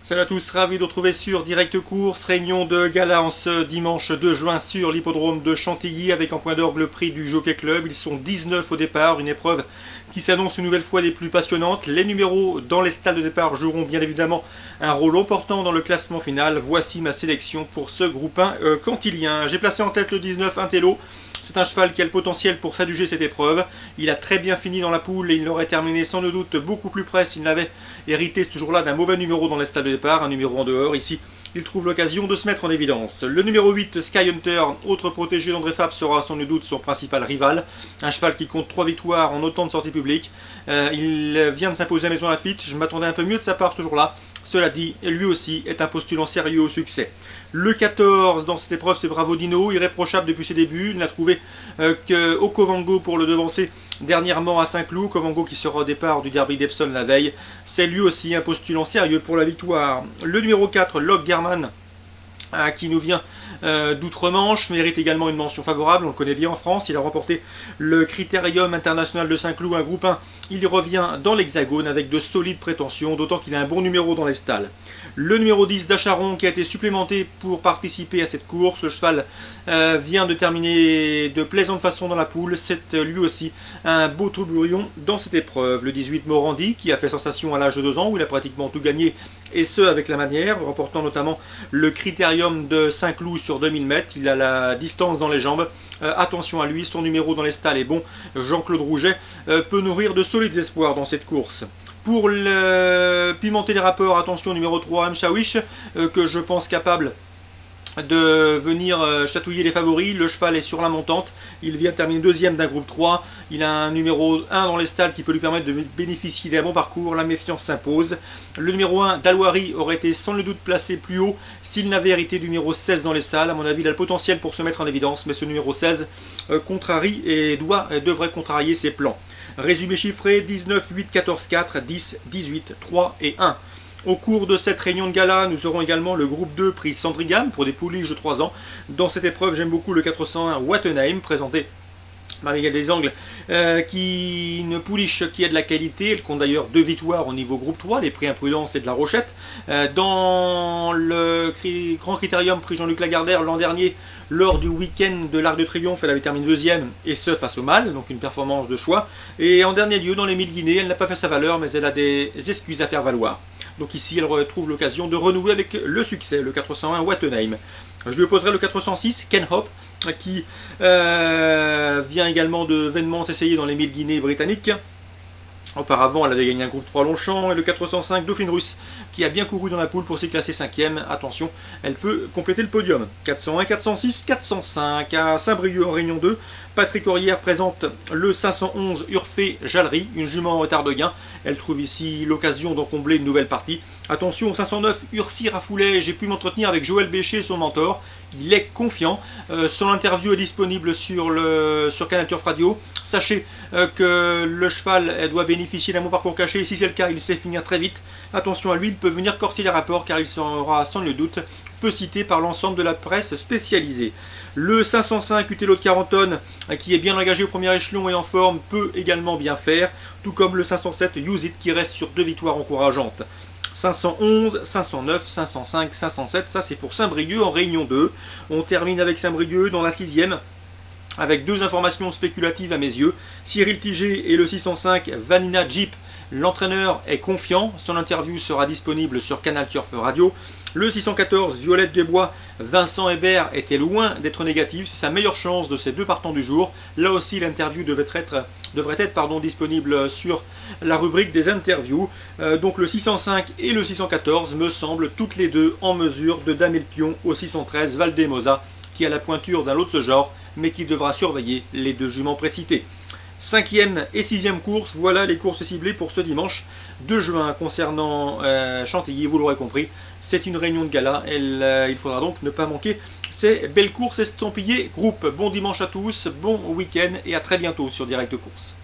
Salut à tous, ravi de retrouver sur Direct Course, réunion de gala en ce dimanche 2 juin sur l'hippodrome de Chantilly avec en point d'orgue le prix du Jockey Club. Ils sont 19 au départ, une épreuve qui s'annonce une nouvelle fois des plus passionnantes. Les numéros dans les stalles de départ joueront bien évidemment un rôle important dans le classement final. Voici ma sélection pour ce groupe 1 cantilien. J'ai placé en tête le 19 Intello. C'est un cheval qui a le potentiel pour s'adjuger cette épreuve. Il a très bien fini dans la poule et il l'aurait terminé sans doute beaucoup plus près s'il n'avait hérité ce jour-là d'un mauvais numéro dans les stades de départ, un numéro en dehors. Ici, il trouve l'occasion de se mettre en évidence. Le numéro 8, Sky Hunter, autre protégé d'André Fab, sera sans doute son principal rival. Un cheval qui compte 3 victoires en autant de sorties publiques. Il vient de s'imposer à Maison Lafitte. Je m'attendais un peu mieux de sa part ce jour-là. Cela dit, lui aussi est un postulant sérieux au succès. Le 14 dans cette épreuve, c'est Bravo Dino, irréprochable depuis ses débuts. Il n'a trouvé qu'au Covango pour le devancer dernièrement à Saint-Cloud. Covango qui sera au départ du Derby d'Epsom la veille. C'est lui aussi un postulant sérieux pour la victoire. Le numéro 4, Locke Garman, qui nous vient d'outre-Manche, mérite également une mention favorable, on le connaît bien en France, il a remporté le Critérium International de Saint-Cloud, un groupe 1, il y revient dans l'Hexagone avec de solides prétentions, d'autant qu'il a un bon numéro dans les stalles. Le numéro 10 d'Acharon qui a été supplémenté pour participer à cette course, le cheval vient de terminer de plaisante façon dans la poule, c'est lui aussi un beau tourbillon dans cette épreuve. Le 18 Morandi qui a fait sensation à l'âge de 2 ans, où il a pratiquement tout gagné, et ce avec la manière, remportant notamment le Critérium de Saint-Cloud sur 2000 mètres, il a la distance dans les jambes, attention à lui, son numéro dans les stalles est bon, Jean-Claude Rouget peut nourrir de solides espoirs dans cette course. Pour pimenter les rapports, attention numéro 3, Mchawish, que je pense capable de venir chatouiller les favoris. Le cheval est sur la montante, il vient terminer deuxième d'un groupe 3, il a un numéro 1 dans les stalles qui peut lui permettre de bénéficier d'un bon parcours, la méfiance s'impose. Le numéro 1 d'Alouari aurait été sans le doute placé plus haut s'il n'avait hérité du numéro 16 dans les salles. À mon avis, il a le potentiel pour se mettre en évidence, mais ce numéro 16 contrarie et devrait contrarier ses plans. Résumé chiffré, 19, 8, 14, 4, 10, 18, 3 et 1. Au cours de cette réunion de gala, nous aurons également le groupe 2 prix Sandringham pour des pouliches de 3 ans. Dans cette épreuve, j'aime beaucoup le 401 Wattenheim, présenté par Miguel Desangles, qui une pouliche qui a de la qualité. Elle compte d'ailleurs 2 victoires au niveau groupe 3, les prix Imprudence et de la Rochette. Dans le Grand Critérium prix Jean-Luc Lagardère l'an dernier, lors du week-end de l'Arc de Triomphe, elle avait terminé deuxième, et ce face au mâle, donc une performance de choix. Et en dernier lieu, dans les 1000 Guinées, elle n'a pas fait sa valeur, mais elle a des excuses à faire valoir. Donc ici, elle retrouve l'occasion de renouer avec le succès, le 401 Wattenheim. Je lui opposerai le 406 Ken Hope, qui vient également de vainement s'essayer dans les 1000 Guinées britanniques. Auparavant, elle avait gagné un groupe 3 Longchamp, et le 405 Dauphine Russe, qui a bien couru dans la poule pour s'y classer 5e. Attention, elle peut compléter le podium. 401, 406, 405. À Saint-Brieuc en Réunion 2, Patrick Aurière présente le 511 Urfé Jallery, une jument en retard de gain. Elle trouve ici l'occasion d'en combler une nouvelle partie. Attention au 509 Ursi Rafoulet, j'ai pu m'entretenir avec Joël Bécher, son mentor. Il est confiant. Son interview est disponible sur Canal Turf Radio. Sachez que le cheval doit bénéficier d'un bon parcours caché. Si c'est le cas, il sait finir très vite. Attention à lui, il peut venir corser les rapports car il sera sans le doute peu cité par l'ensemble de la presse spécialisée. Le 505 Utello de 40 tonnes, qui est bien engagé au premier échelon et en forme, peut également bien faire. Tout comme le 507 Use It qui reste sur 2 victoires encourageantes. 511, 509, 505, 507, ça c'est pour Saint-Brieuc en Réunion 2. On termine avec Saint-Brieuc dans la 6e, avec 2 informations spéculatives à mes yeux. Cyril Tiger et le 605 Vanina Jeep. L'entraîneur est confiant, son interview sera disponible sur Canal Turf Radio. Le 614 Violette Desbois, Vincent Hébert était loin d'être négatif, c'est sa meilleure chance de ces 2 partants du jour. Là aussi l'interview devrait être disponible sur la rubrique des interviews. Donc le 605 et le 614 me semblent toutes les deux en mesure de damer le pion au 613 Valdemosa, qui a la pointure d'un lot de ce genre, mais qui devra surveiller les 2 juments précités. 5e et 6e course, voilà les courses ciblées pour ce dimanche 2 juin concernant Chantilly, vous l'aurez compris, c'est une réunion de gala, il faudra donc ne pas manquer ces belles courses estampillées groupe. Bon dimanche à tous, bon week-end et à très bientôt sur Direct Course.